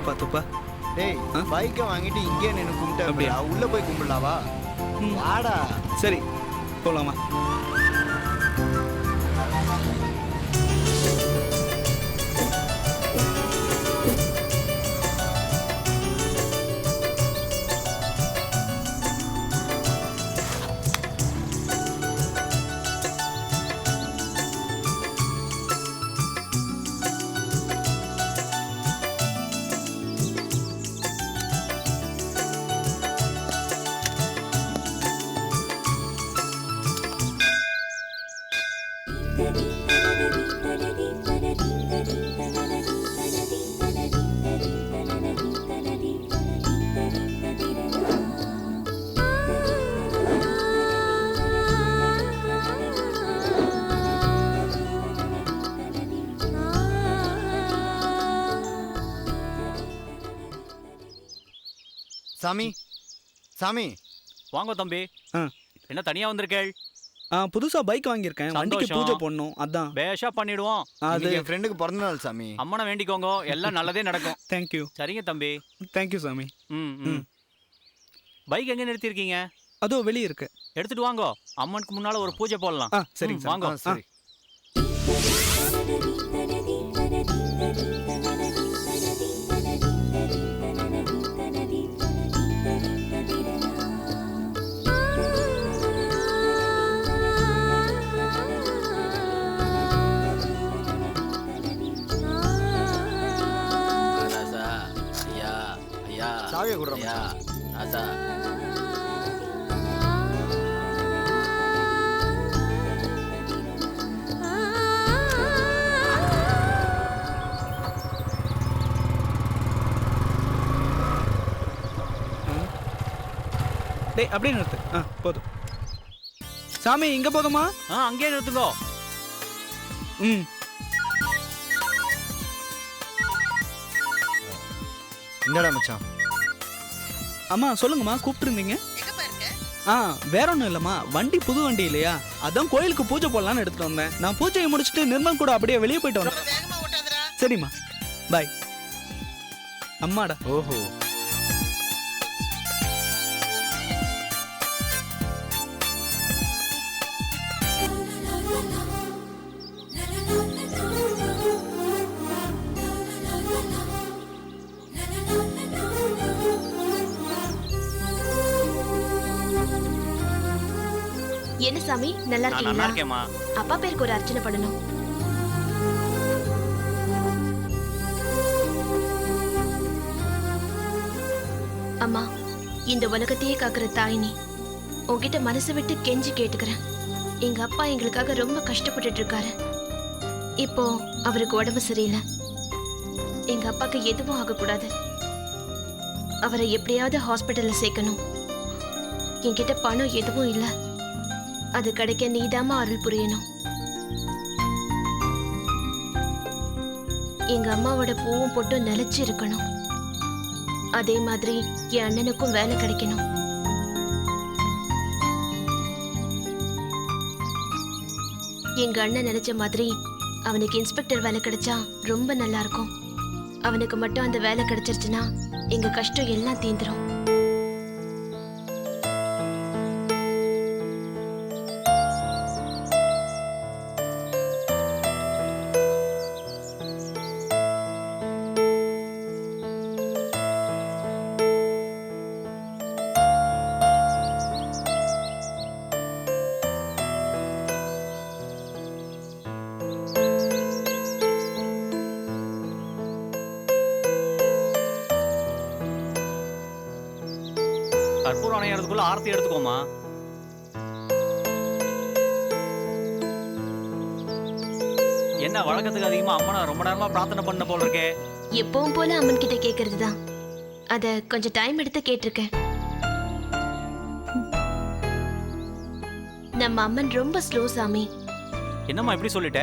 பார்த்துப்பா. டேய் பைக்கை வாங்கிட்டு இங்கே நின்று கும்பிட்டு அப்படியா உள்ள போய் கும்பிடலாவா? வாடா. சரி போலாமா? சாமி சாமி வாங்க தம்பி. என்ன தனியா வந்திருக்கேள்? புதுசா பைக் வாங்கியிருக்கேன். வண்டிக்கு பூஜை பண்ணணும். அதான் பேஷா பண்ணிடுவோம். அது என் ஃப்ரெண்டுக்கு பிறந்த நாள் சாமி. அம்மனை வேண்டிக்கோங்க, எல்லாம் நல்லதே நடக்கும். தேங்க்யூ. சரிங்க தம்பி. தேங்க்யூ சாமி. பைக் எங்க நிறுத்திருக்கீங்க? அதோ வெளியே இருக்கு. எடுத்துட்டு வாங்க, அம்மனுக்கு முன்னால ஒரு பூஜை போடலாம். சரிங்க வாங்க. சரி. சாவியை கொடுறோம். டேய் அப்படியே நிறுத்து. போதும். சாமி இங்க போதுமா? அங்கேயே நிறுத்துங்கோ. என்னடா மச்சான்? அம்மா சொல்லுங்கம்மா, கூப்பிட்டு இருந்தீங்க? வேற ஒன்றும் இல்லைம்மா, வண்டி புது வண்டி இல்லையா, அதான் கோயிலுக்கு பூஜை போடலான்னு எடுத்துட்டு வந்தேன். நான் பூஜையை முடிச்சுட்டு நிர்மல் கூட அப்படியே வெளியே போயிட்டு வந்தேன். சரிம்மா, பாய். அம்மாடா. ஓஹோ. என்ன சாமி, நல்லா நல்லா இருக்கீங்களா? இருக்கேம்மா. அப்பா பேருக்கு ஒரு அர்ச்சனை பண்ணணும். அம்மா, இந்த உலகத்தையே காக்குற தாய் நீ. உன்கிட்ட மனசு விட்டு கெஞ்சி கேட்டுக்கிறேன். எங்க அப்பா எங்களுக்காக ரொம்ப கஷ்டப்பட்டுட்டு இருக்காரு. இப்போ அவருக்கு உடம்பு சரியில்லை. எங்க அப்பாக்கு எதுவும் ஆகக்கூடாது. அவரை எப்படியாவது ஹாஸ்பிட்டல்ல சேர்க்கணும். என்கிட்ட பணம் எதுவும் இல்லை. அது கிடைக்க நீதாமா அருள் புரியணும். எங்க அம்மாவோட பூவும் போட்டும் நிலைச்சு இருக்கணும். அதே மாதிரி என் அண்ணனுக்கும் வேலை கிடைக்கணும். எங்க அண்ணன் நினைச்ச மாதிரி அவனுக்கு இன்ஸ்பெக்டர் வேலை கிடைச்சா ரொம்ப நல்லா இருக்கும். அவனுக்கு மட்டும் அந்த வேலை கிடைச்சிருச்சுன்னா எங்க கஷ்டம் எல்லாம் தீந்துரும். கற்பூரம் அணையறதுக்குள்ள ஆரத்தி எடுத்துக்கோமா. என்ன வழக்கத்துக்கு அதிகமா அம்மனை ரொம்ப நேரமா பிரார்த்தனை பண்ண போல இருக்கே? எப்பவும் போல அம்மன் கிட்ட கேக்குறது தான். அத கொஞ்சம் டைம் எடுத்து கேட்டிருக்கேன். நம்ம அம்மன் ரொம்ப ஸ்லோ சாமி. என்னம்மா இப்படி சொல்லிட்ட?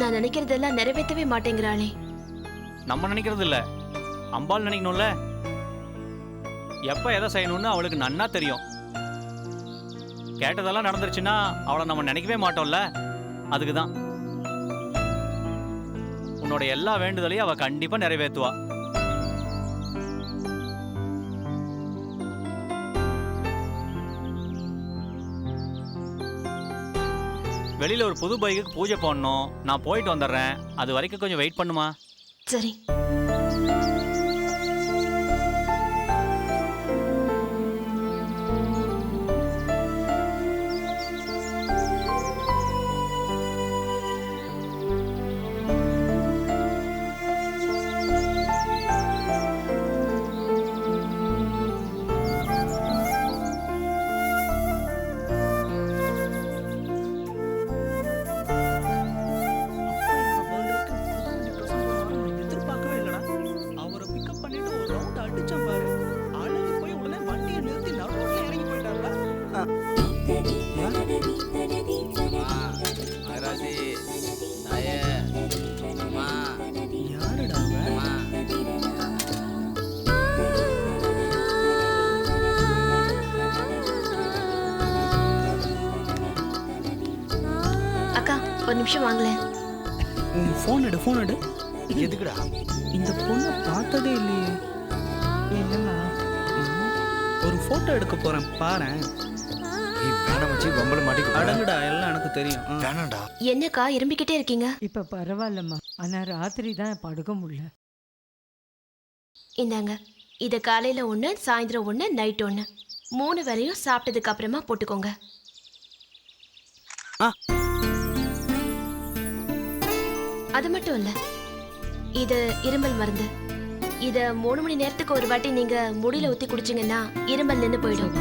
நான் நினைக்கிறதெல்லாம் நிறைவேற்றவே மாட்டேங்கிறாளே. நம்ம நினைக்கிறது இல்ல, அம்பாள் நினைக்கணும்ல. எப்ப எதை செய்யணும்னு அவளுக்கு நன்னா தெரியும். கேட்டதெல்லாம் நடந்துருச்சுன்னா அவளை நம்ம நினைக்கவே மாட்டோம்ல. அதுக்குதான் உன்னோட எல்லா வேண்டுதலையும் அவ கண்டிப்பா நிறைவேற்றுவா. வெளியில ஒரு புது பைக்குக்கு பூஜை பண்ணணும். நான் போயிட்டு வந்துடுறேன். அது வரைக்கும் கொஞ்சம் வெயிட் பண்ணுமா? சரி. எதிர்பார்க்கவே இல்லடா. அவரை பிக்கப் பண்ணிட்டு ஒரு ரவுண்ட் அடிச்சான் பாரு. அழகு போய் உடனே வண்டியை நிறுத்தி நடுரோட்ல இறங்கி போயிட்டாருல. யாருடா அவன்? அக்கா ஒரு நிமிஷம் வாங்களேன். ஃபோன் எடு. எதுக்குடா? இந்த பொண்ணை பார்த்ததே இல்லையே. என்னம்மா? ஒரு போட்டோ எடுக்க போறேன் பாரேன். வேணாம் வச்சு பொம்பளை மாட்டிக்க. அடங்குடா, எல்லாம் எனக்கு தெரியும். வேணாம்டா. என்னக்கா இரும்பிக்கிட்டே இருக்கீங்க? இப்ப பரவாயில்லம்மா, ஆனா ராத்திரி தான் படுக்க முடியல. இந்தாங்க, இதை காலையில ஒன்று, சாயந்தரம் ஒன்று, நைட் ஒன்று, 3 வேளையும் சாப்பிட்டதுக்கு அப்புறமா போட்டுக்கோங்க. ஆ. அது மட்டும் இல்ல, இது இருமல் மருந்து. இத 3 மணி நேரத்துக்கு ஒரு வாட்டி நீங்க முடியில ஊத்தி குடிச்சீங்கன்னா இருமல் நின்று போயிடும்.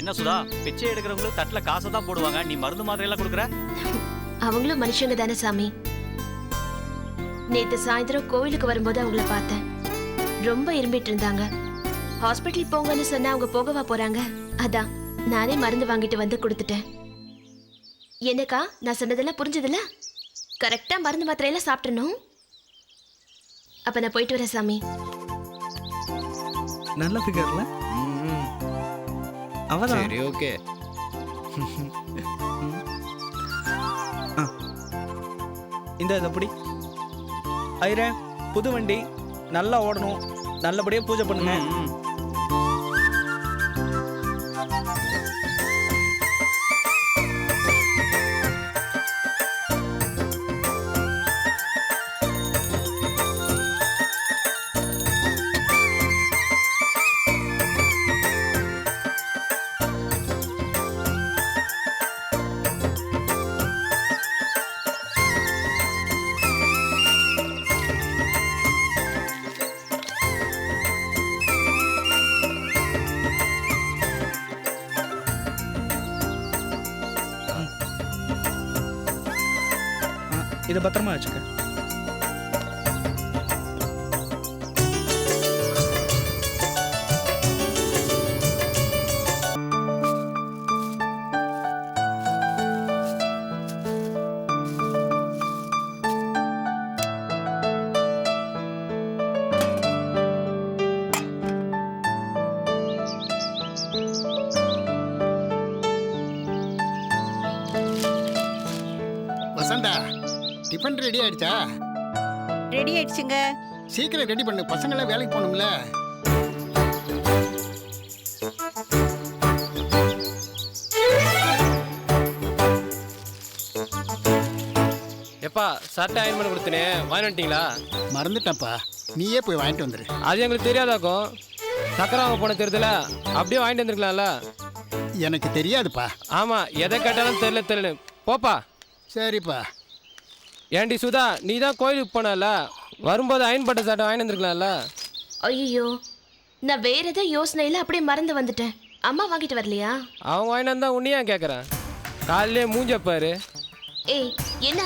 என்ன சுதா, பிச்சை எடுக்கிறவங்களுக்கு தட்டுல காசை தான் போடுவாங்க. நீ மருந்து மாத்திரை எல்லாம் கொடுக்குற? அவங்களும் மனுஷங்க தானே சாமி. நேத்து சாயந்தரம் கோவிலுக்கு வரும்போது அவங்கள பார்த்தேன். ரொம்ப இரும்பிட்டு இருந்தாங்க. ஹாஸ்பிட்டல் போங்கன்னு சொன்னா அவங்க போகவா போறாங்க? அதான் நானே மருந்து வாங்கிட்டு வந்து கொடுத்துட்டேன். என்னக்கா, நான் சொன்னதெல்லாம் புரிஞ்சதில்ல? கரெக்டா மருந்து மாத்திரையெல்லாம் சாப்பிடணும். அப்ப நான் போயிட்டு வரேன் சாமி. நல்ல ஃபிகர்ல. அவதான். சரி, ஓகே. இந்த எப்படி ஐரே, புது வண்டி நல்லா ஓடணும், நல்லபடியா பூஜை பண்ணுங்க. இதை பத்திரமா வச்சுக்க. வசந்தா, டிஃபன் ரெடி ஆயிடுச்சா? ரெடி ஆயிடுச்சுங்க. சீக்கிரம் ரெடி பண்ணு, பசங்களாம் வேலைக்கு போகணும்ல. எப்பா சட்டை அயன் பண்ணி கொடுத்தனே, வாங்கி வந்துட்டீங்களா? மறந்துட்டேன்ப்பா, நீயே போய் வாங்கிட்டு வந்துரு. அது எங்களுக்கு தெரியாதாக்கும். சக்கரை வாங்க போன தெரியுதுல, அப்படியே வாங்கிட்டு வந்துருக்கலாம்ல. எனக்கு தெரியாதுப்பா. ஆமா, எதை கேட்டாலும் தெரியல. போப்பா. சரிப்பா. ஏண்டி சுதா, நீ தான் கோயிலுக்கு போனல, வரும்போது அயன் பட்ட சட்டை வாங்கி வந்துருக்கலாம்ல. ஐயோ, நான் வேற ஏதோ யோசனையில அப்படியே மறந்து வந்துட்டேன். அம்மா வாங்கிட்டு வரலையா? அவங்க வாங்கிட்டு வந்தா உன்னையா கேட்குறேன். காலையிலே மூஞ்ச பாரு. ஏய், என்ன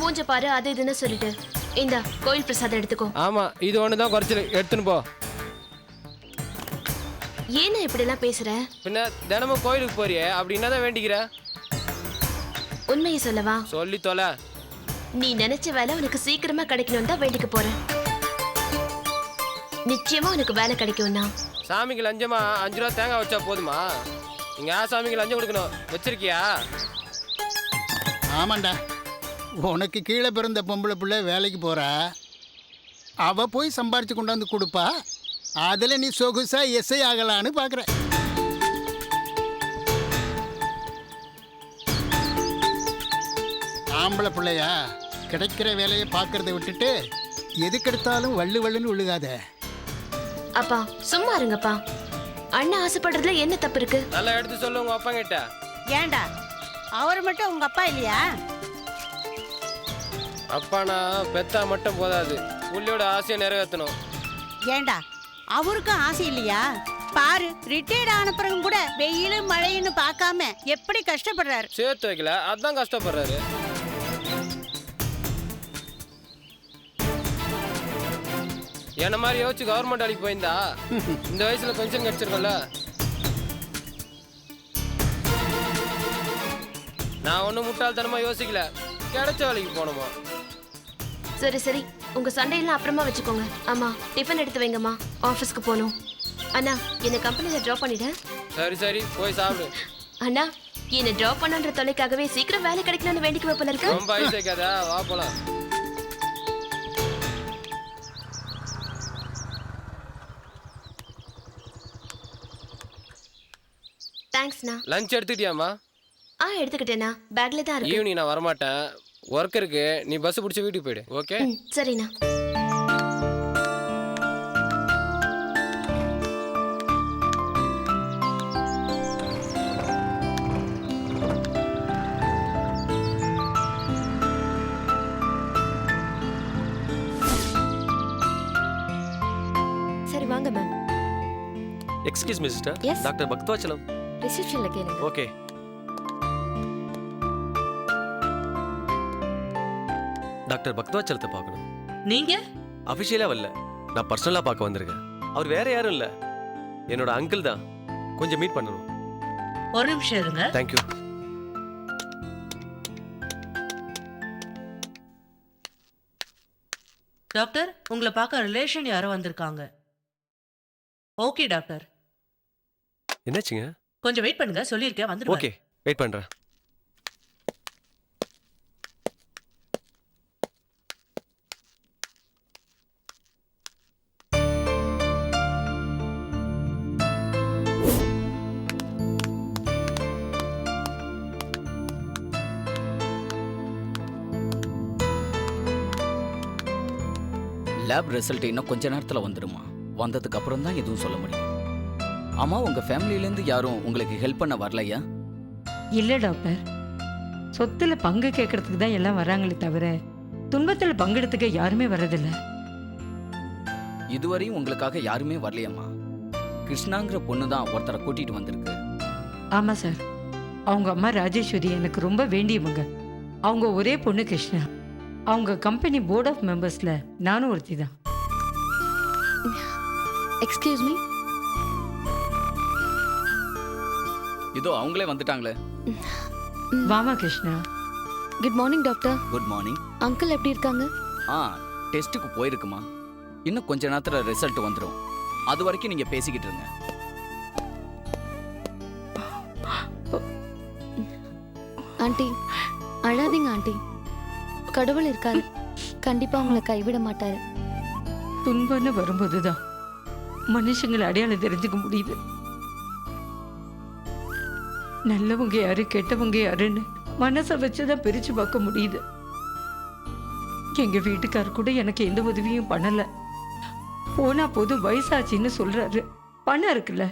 மூஞ்ச பாரு அது இதுன்னு சொல்லிட்டு இந்த கோயில் பிரசாதம் எடுத்துக்கோ. ஆமா, இது ஒன்று தான் குறைச்சல், எடுத்துன்னு போ. ஏன்னா இப்படி எல்லாம் பேசுற? பின்ன தினமும் கோயிலுக்கு போறியே, அப்படி என்னதான் வேண்டிக்கிற? உண்மையை சொல்லவா? சொல்லி தொலை. நீ நினைச்ச வேலை உனக்கு சீக்கிரமா கிடைக்கணும் தான் வேண்டிக்க போறேன். நிச்சயமா உனக்கு வேலை கிடைக்கும்னா சாமிக்கு லஞ்சமா 5 ரூபா தேங்காய் வச்சா போதுமா? நீங்க சாமிக்கு லஞ்சம் கொடுக்கணும், வச்சிருக்கியா? ஆமாண்டா, உனக்கு கீழே பிறந்த பொம்பளை பிள்ளை வேலைக்கு போகிறா, அவ போய் சம்பாரித்து கொண்டாந்து கொடுப்பா, அதில் நீ சொகுசா எஸ்ஐ ஆகலான்னு பார்க்குற. ஆம்பளை பிள்ளையா கிடைக்கிற வேலையை பார்க்கறத விட்டுட்டு எதுக்கெடுத்தாலும் வள்ளு வள்ளுன்னு விழுகாத. அப்பா சும்மா இருங்கப்பா. அண்ணன் ஆசைப்படுறதுல என்ன தப்பு இருக்கு? நல்லா எடுத்து சொல்லு உங்க அப்பா கிட்ட. ஏண்டா அவர் மட்டும் உங்க அப்பா இல்லையா? அப்பானா பெத்தா மட்டும் போதாது, புள்ளியோட ஆசையை நிறைவேற்றணும். ஏண்டா அவருக்கும் ஆசை இல்லையா? பாரு, ரிட்டையர்ட் ஆன பிறகும் கூட வெயில் மழைன்னு பார்க்காம எப்படி கஷ்டப்படுறாரு. சேர்த்து வைக்கல, அதான் கஷ்டப்படுறாரு. என்ன மாதிரி யோசிச்சு கவர்மெண்ட் வேலைக்கு போயிருந்தா இந்த வயசுல பென்ஷன் கிடைச்சிருக்கோம்ல. நான் ஒன்றும் முட்டாள்தனமா யோசிக்கல, கிடைச்ச வேலைக்கு போனோமா. சரி சரி, உங்க சண்டையெல்லாம் அப்புறமா வச்சுக்கோங்க. அம்மா டிஃபன் எடுத்து வைங்கம்மா, ஆஃபீஸ்க்கு போகணும். அண்ணா என்னை கம்பெனியில் ட்ராப் பண்ணிட. சரி சரி, போய் சாப்பிடு. அண்ணா என்னை ட்ராப் பண்ணன்ற தொலைக்காகவே சீக்கிரம் வேலை கிடைக்கணும்னு வேண்டிக்கு வைப்பல இருக்க. ரொம்ப ஐஸ் வைக்காதா, வா போலாம். தேங்க்ஸ்ண்ணா. லஞ்ச் எடுத்துக்கிட்டியாம்மா? எடுத்துக்கிட்டேண்ணா, பேக்ல தான் இருக்கு. ஈவினிங் நான் வரமாட்டேன், ஒர்க் இருக்கு. நீ பஸ் பிடிச்சி வீட்டுக்கு போயிடு. ஓகே சரிண்ணா. சரி வாங்க ma'am. Excuse me sister, Yes. Doctor Bakthavatsalam. ரிசப்ஷன்ல கேளுங்க. ஓகே. டாக்டர் பக்தவாச்சலத்தை பார்க்கணும். நீங்க அஃபிஷியலா வரல, நான் பர்சனலா பார்க்க வந்திருக்கேன். அவர் வேற யாரும் இல்ல, என்னோட அங்கிள் தான். கொஞ்சம் மீட் பண்ணணும். ஒரு நிமிஷம் இருங்க. தேங்க்யூ. டாக்டர், உங்களை பார்க்க ரிலேஷன் யாரோ வந்திருக்காங்க. ஓகே டாக்டர், என்னாச்சுங்க? கொஞ்சம் வெயிட் பண்ணுங்க, சொல்லியிருக்கேன் வந்துருவாங்க. ஓகே, வெயிட் பண்றேன். லேப் ரிசல்ட் இன்னும் கொஞ்ச நேரத்தில் வந்துடுமா? வந்ததுக்கு அப்புறம் தான் எதுவும் சொல்ல முடியும். ஆமா, உங்க ஃபேமிலியிலேருந்து யாரும் உங்களுக்கு ஹெல்ப் பண்ண வரலையா? இல்லை டாக்டர், சொத்துல பங்கு கேட்கறதுக்கு தான் எல்லாம் வராங்களே தவிர துன்பத்தில் பங்கெடுத்துக்க யாருமே வர்றதில்ல. இதுவரையும் உங்களுக்காக யாருமே வரலையம்மா. கிருஷ்ணாங்கிற பொண்ணு தான் ஒருத்தரை கூட்டிட்டு வந்திருக்கு. ஆமாம் சார், அவங்க அம்மா ராஜேஸ்வரி எனக்கு ரொம்ப வேண்டியவங்க. அவங்க ஒரே பொண்ணு கிருஷ்ணா. அவங்க கம்பெனி போர்ட் ஆஃப் மெம்பர்ஸில் நானும் ஒருத்தி தான். Excuse me. இதோ அவங்களே வந்துட்டாங்களே. வாமா Krishna. Good morning doctor. Good morning. Uncle எப்படி இருக்காங்க? டெஸ்ட்டுக்கு போயிருக்குமா, இன்னும் கொஞ்ச நேரத்தில் ரிசல்ட் வந்துடும். அது வரைக்கும் நீங்கள் பேசிக்கிட்டு இருங்க. ஆண்டி அழாதீங்க ஆண்டி, கடவுள் இருக்காரு, கண்டிப்பா உங்களை கைவிட மாட்டாரு. துன்பம்னு வரும்போது தான் மனுஷங்களை அடையாளம் தெரிஞ்சுக்க முடியுது. நல்லவங்க யாரு கெட்டவங்க யாருன்னு மனசை வச்சுதான் பிரிச்சு பார்க்க முடியுது. எங்க வீட்டுக்காரர் கூட எனக்கு எந்த உதவியும் பண்ணல. போனா போதும் வயசாச்சின்னு சொல்றாரு. பணம் இருக்குல்ல,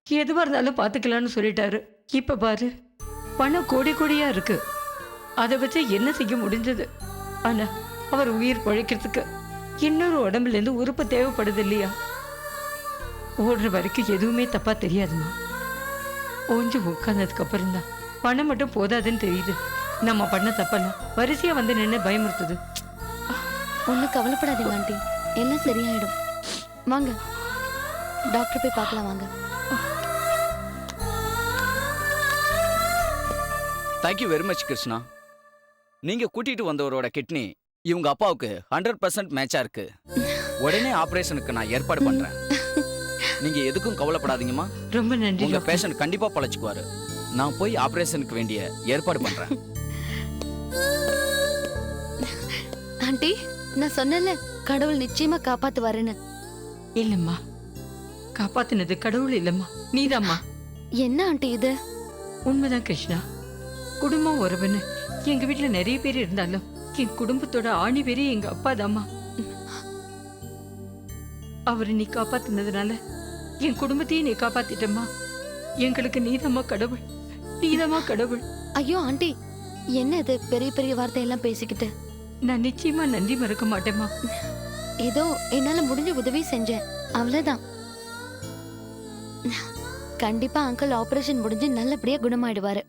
எதுவா இருந்தாலும் பாத்துக்கலாம்னு சொல்லிட்டாரு. இப்ப பாரு, பணம் கோடி கோடியா இருக்கு. அதை வச்சு என்ன செய்ய முடிஞ்சது? ஆனா அவர் உயிர் பழைக்கிறதுக்கு இன்னொரு உடம்புல இருந்து உறுப்பு தேவைப்படுது இல்லையா? ஓடுற வரைக்கும் எதுவுமே தப்பா தெரியாதுமா. ஓஞ்சு உட்கார்ந்ததுக்கு அப்புறம் தான் பணம் மட்டும் போதாதுன்னு தெரியுது. நம்ம பண்ண தப்பெல்லாம் வரிசையா வந்து நின்று பயமுறுத்துது. ஒன்றும் கவலைப்படாதீங்க ஆண்டி, எல்லாம் சரியாயிடும். வாங்க டாக்டர் போய் பார்க்கலாம் வாங்க. Thank you very much Krishna. நீங்க கூட்டிட்டு வந்தவரோட கிட்னி இவங்க அப்பாவுக்கு 100% மேட்சா இருக்கு. உடனே ஆபரேஷனுக்கு நான் ஏற்பாடு பண்றேன். நீங்க எதுக்கும் கவலைப்படாதீங்கம்மா. ரொம்ப நன்றி உங்க டாக்டர். பேஷண்ட் கண்டிப்பா பழச்சுக்குவாரு. நான் போய் ஆபரேஷனுக்கு வேண்டிய ஏற்பாடு பண்றேன். ஆண்டி நான் சொன்னல கடவுள் நிச்சயமா காப்பாத்துவாருன்னு. இல்லம்மா, காப்பாத்தினது கடவுள் இல்லம்மா, நீதாம்மா. என்ன ஆண்டி இது? உண்மைதான் கிருஷ்ணா. குடும்பம் உறவுன்னு எங்க வீட்டுல நிறைய பேர் இருந்தாலும் என் குடும்பத்தோட ஆணி பேரே எங்க அப்பா தாம்மா. அவரை நீ காப்பாத்தினதுனால என் குடும்பத்தையும் நீ காப்பாத்திட்டம்மா. எங்களுக்கு நீதாம்மா கடவுள், நீதாம்மா கடவுள். ஐயோ ஆண்டி, என்ன இது பெரிய பெரிய வார்த்தையெல்லாம் பேசிக்கிட்டு? நான் நிச்சயமா நன்றி மறக்க மாட்டேம்மா. ஏதோ என்னால முடிஞ்ச உதவி செஞ்சேன், அவ்வளவுதான். கண்டிப்பா அங்கிள் ஆபரேஷன் முடிஞ்சு நல்லபடியா குணமாயிடுவாரு.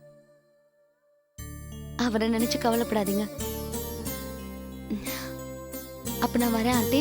அவரை நினைச்சு கவலைப்படாதீங்க. அப்ப நான் வரேன் ஆண்டி.